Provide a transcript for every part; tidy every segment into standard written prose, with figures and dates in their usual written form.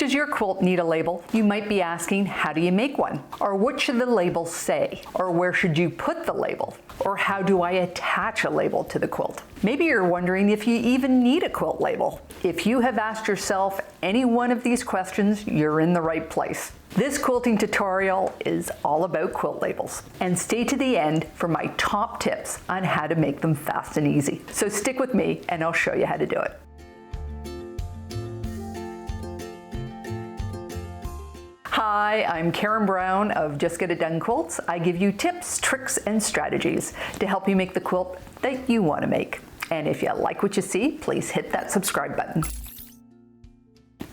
Does your quilt need a label? You might be asking, how do you make one? Or what should the label say? Or where should you put the label? Or how do I attach a label to the quilt? Maybe you're wondering if you even need a quilt label. If you have asked yourself any one of these questions, you're in the right place. This quilting tutorial is all about quilt labels. And stay to the end for my top tips on how to make them fast and easy. So stick with me and I'll show you how to do it. Hi, I'm Karen Brown of Just Get It Done Quilts. I give you tips, tricks, and strategies to help you make the quilt that you want to make. And if you like what you see, please hit that subscribe button.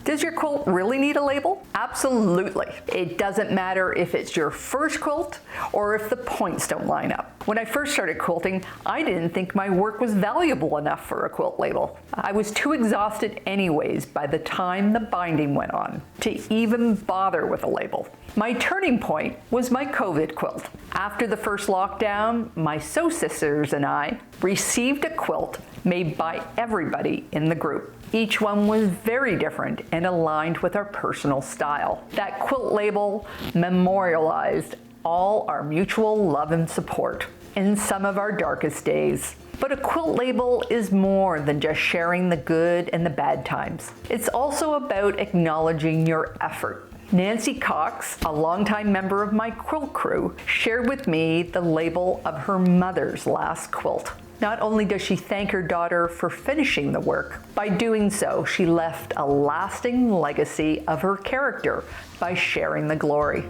Does your quilt really need a label? Absolutely. It doesn't matter if it's your first quilt or if the points don't line up. When I first started quilting, I didn't think my work was valuable enough for a quilt label. I was too exhausted anyways by the time the binding went on to even bother with a label. My turning point was my COVID quilt. After the first lockdown, my sew sisters and I received a quilt made by everybody in the group. Each one was very different and aligned with our personal style. That quilt label memorialized all our mutual love and support in some of our darkest days. But a quilt label is more than just sharing the good and the bad times. It's also about acknowledging your effort. Nancy Cox, a longtime member of my quilt crew, shared with me the label of her mother's last quilt. Not only does she thank her daughter for finishing the work, by doing so, she left a lasting legacy of her character by sharing the glory.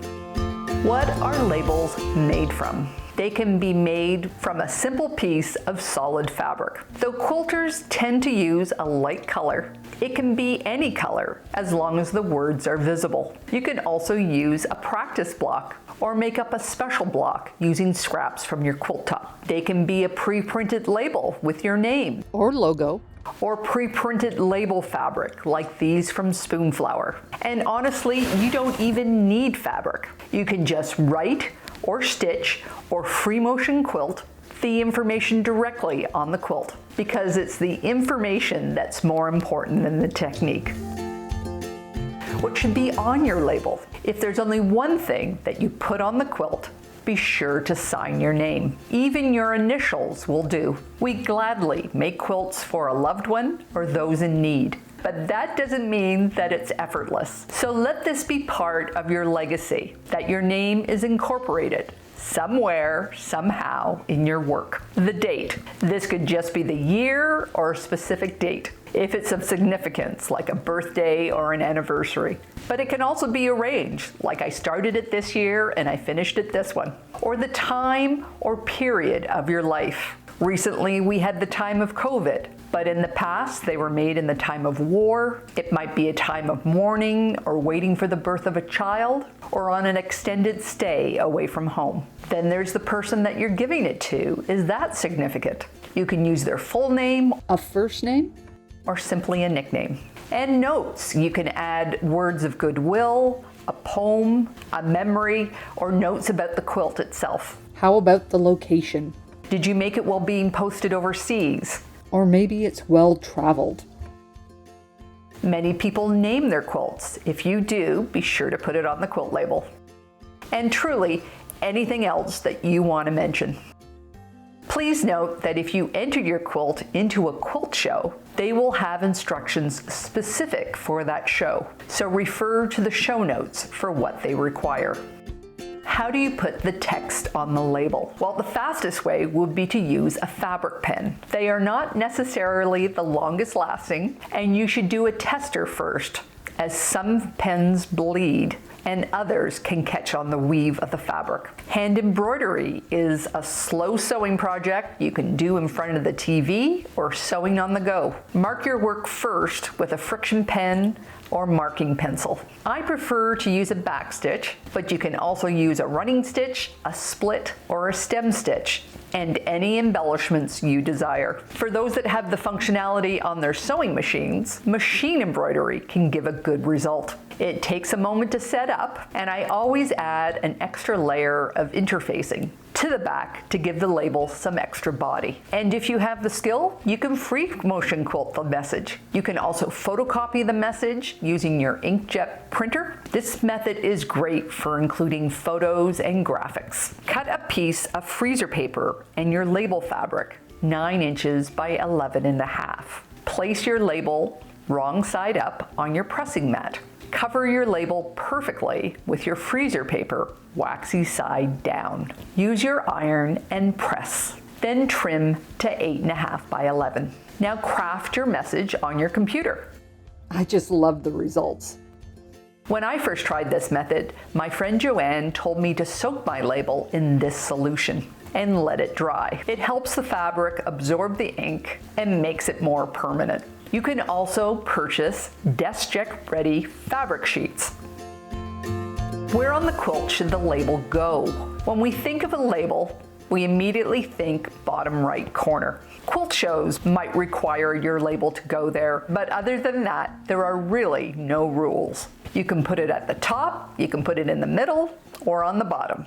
What are labels made from? They can be made from a simple piece of solid fabric. Though quilters tend to use a light color, it can be any color as long as the words are visible. You can also use a practice block or make up a special block using scraps from your quilt top. They can be a pre-printed label with your name or logo, or pre-printed label fabric like these from Spoonflower. And honestly, you don't even need fabric. You can just write or stitch or free motion quilt the information directly on the quilt, because it's the information that's more important than the technique. What should be on your label? If there's only one thing that you put on the quilt, be sure to sign your name. Even your initials will do. We gladly make quilts for a loved one or those in need. But that doesn't mean that it's effortless. So let this be part of your legacy, that your name is incorporated somewhere, somehow in your work. The date. This could just be the year or a specific date, if it's of significance, like a birthday or an anniversary. But it can also be arranged, like I started it this year and I finished it this one. Or the time or period of your life. Recently, we had the time of COVID, but in the past, they were made in the time of war. It might be a time of mourning or waiting for the birth of a child, or on an extended stay away from home. Then there's the person that you're giving it to. Is that significant? You can use their full name, a first name, or simply a nickname. And notes. You can add words of goodwill, a poem, a memory, or notes about the quilt itself. How about the location? Did you make it while being posted overseas? Or maybe it's well traveled. Many people name their quilts. If you do, be sure to put it on the quilt label. And truly, anything else that you want to mention. Please note that if you enter your quilt into a quilt show, they will have instructions specific for that show. So refer to the show notes for what they require. How do you put the text on the label? Well, the fastest way would be to use a fabric pen. They are not necessarily the longest lasting, and you should do a tester first, as some pens bleed and others can catch on the weave of the fabric. Hand embroidery is a slow sewing project you can do in front of the TV or sewing on the go. Mark your work first with a friction pen or marking pencil. I prefer to use a back stitch, but you can also use a running stitch, a split, or a stem stitch, and any embellishments you desire. For those that have the functionality on their sewing machines, machine embroidery can give a good result. It takes a moment to set up, and I always add an extra layer of interfacing to the back to give the label some extra body. And if you have the skill, you can free motion quilt the message. You can also photocopy the message using your inkjet printer. This method is great for including photos and graphics. Cut a piece of freezer paper and your label fabric, 9 inches by 11.5. Place your label wrong side up on your pressing mat. Cover your label perfectly with your freezer paper, waxy side down. Use your iron and press. Then trim to 8.5 by 11. Now craft your message on your computer. I just love the results. When I first tried this method, my friend Joanne told me to soak my label in this solution and let it dry. It helps the fabric absorb the ink and makes it more permanent. You can also purchase DeskJet ready fabric sheets. Where on the quilt should the label go? When we think of a label, we immediately think bottom right corner. Quilt shows might require your label to go there, but other than that, there are really no rules. You can put it at the top, you can put it in the middle, or on the bottom.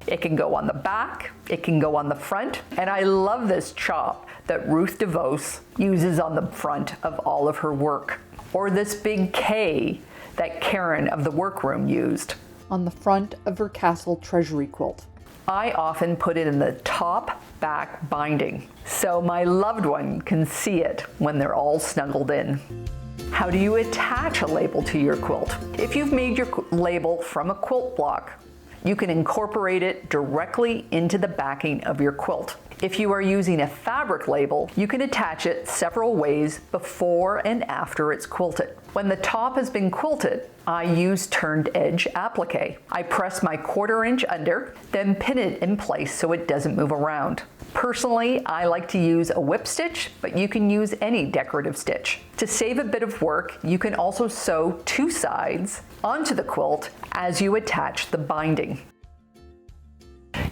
It can go on the back, it can go on the front, and I love this chop that Ruth DeVos uses on the front of all of her work. Or this big K that Karen of the workroom used. On the front of her castle treasury quilt. I often put it in the top back binding, so my loved one can see it when they're all snuggled in. How do you attach a label to your quilt? If you've made your label from a quilt block, you can incorporate it directly into the backing of your quilt. If you are using a fabric label, you can attach it several ways before and after it's quilted. When the top has been quilted, I use turned edge applique. I press my 1/4 inch under, then pin it in place so it doesn't move around. Personally, I like to use a whip stitch, but you can use any decorative stitch. To save a bit of work, you can also sew 2 sides onto the quilt as you attach the binding.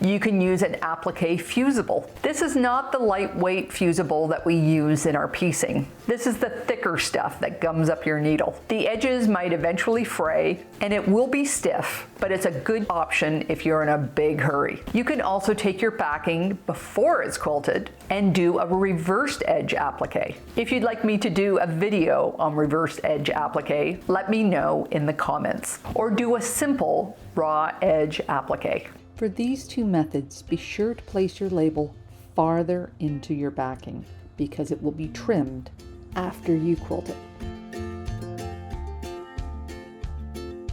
You can use an applique fusible. This is not the lightweight fusible that we use in our piecing. This is the thicker stuff that gums up your needle. The edges might eventually fray and it will be stiff, but it's a good option if you're in a big hurry. You can also take your backing before it's quilted and do a reversed edge applique. If you'd like me to do a video on reversed edge applique, let me know in the comments, or do a simple raw edge applique. For these 2 methods, be sure to place your label farther into your backing because it will be trimmed after you quilt it.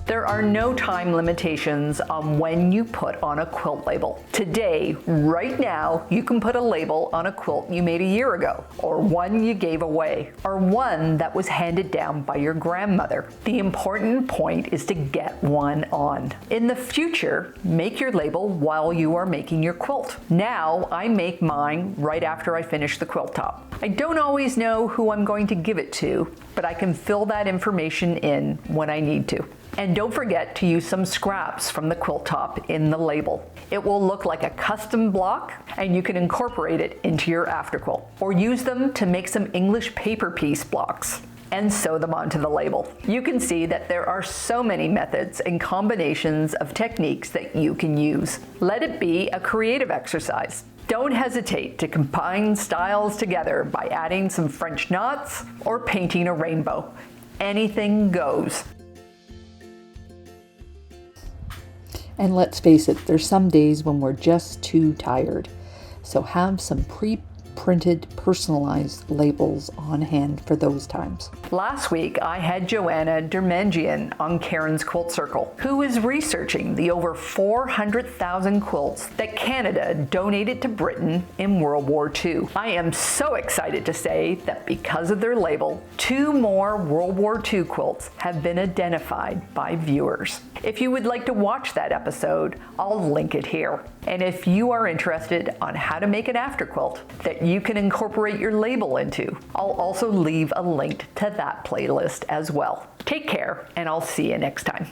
There are no time limitations on when you put on a quilt label. Today, right now, you can put a label on a quilt you made a year ago, or one you gave away, or one that was handed down by your grandmother. The important point is to get one on. In the future, make your label while you are making your quilt. Now, I make mine right after I finish the quilt top. I don't always know who I'm going to give it to, but I can fill that information in when I need to. And don't forget to use some scraps from the quilt top in the label. It will look like a custom block and you can incorporate it into your afterquilt, or use them to make some English paper piece blocks and sew them onto the label. You can see that there are so many methods and combinations of techniques that you can use. Let it be a creative exercise. Don't hesitate to combine styles together by adding some French knots or painting a rainbow. Anything goes. And let's face it, there's some days when we're just too tired. So have some pre-printed personalized labels on hand for those times. Last week, I had JOANNA DERMENJIAN on Karen's Quilt Circle, who is researching the over 400,000 quilts that Canada donated to Britain in World War II. I am so excited to say that because of their label, 2 more World War II quilts have been identified by viewers. If you would like to watch that episode, I'll link it here. And if you are interested on how to make an afterquilt that you can incorporate your label into, I'll also leave a link to that playlist as well. Take care, and I'll see you next time.